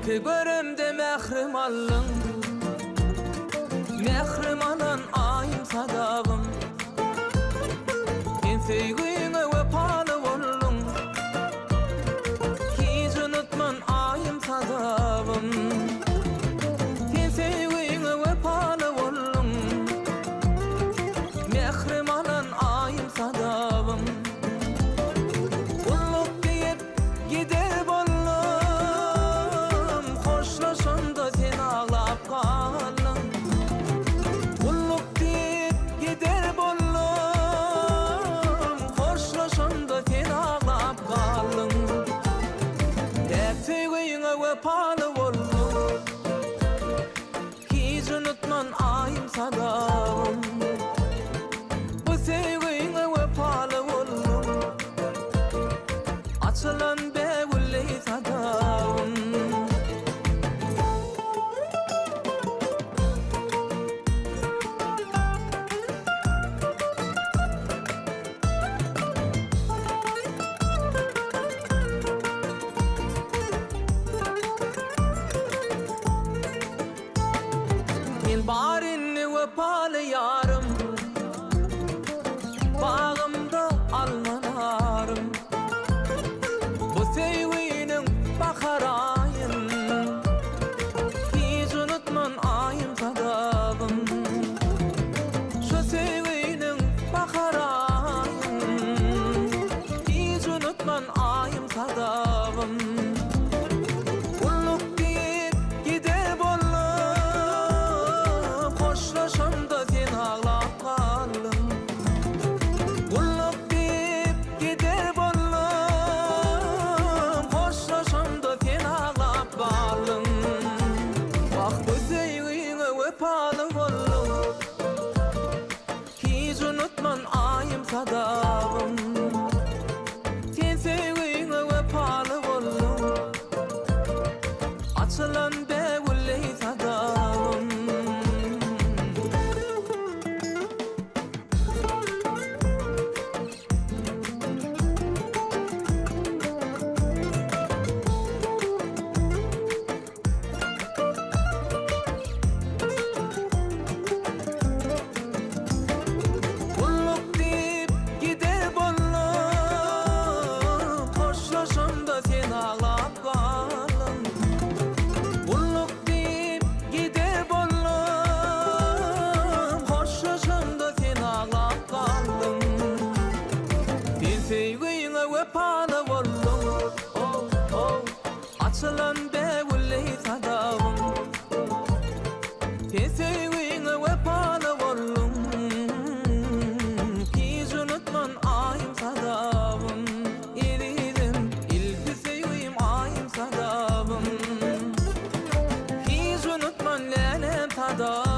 Enti görümde mehrim allın, mehrim alan ayım sadağım. En sevgine vefalı oldum, hiç unutman ayım sadağım. En sevgine vefalı oldum, mehrim alan ayım sadağım. Ulluk deyip gider bollum, hoşlaşanda sen ağlap kaldın. Ulluk deyip gider bollum, hoşlaşanda sen ağlap kaldın. Tek sevgine vefalı oldum, hiç unutman ayım sadağım. Bu sevgine vefalı oldum, açılan beğulli sadağım. Men barinni vefalı yarım, bağımda almanarım. Bu sevginin bakarayın, hiç unutman ayım sadağım. Şu sevginin bakarayın, hiç unutman ayım sadağım. Ulluk deyip gider bollum, hoşlaşanda sen ağlap kaldın. Ulluk deyip gider bollum, hoşlaşanda sen ağlap kaldın. Bak bu sevgine vefalı oldum, hiç unutman ayım sadağım. Sen sevgine vefalı oldum, açılan beğulli sadağım. Ulluk deyip gider bollum, hoşlaşanda sen ağlap kaldın. Ulluk deyip gider bollum, hoşlaşanda sen ağlap kaldın. Ben sevgine vefalı oldum, oh, oh, açılan beğulli sadağım. Ben sevgine vefalı oldum, hiç unutman ayım sadağım. Eridim ilk sevgim ayım sadağım, hiç unutman lenem sadağım.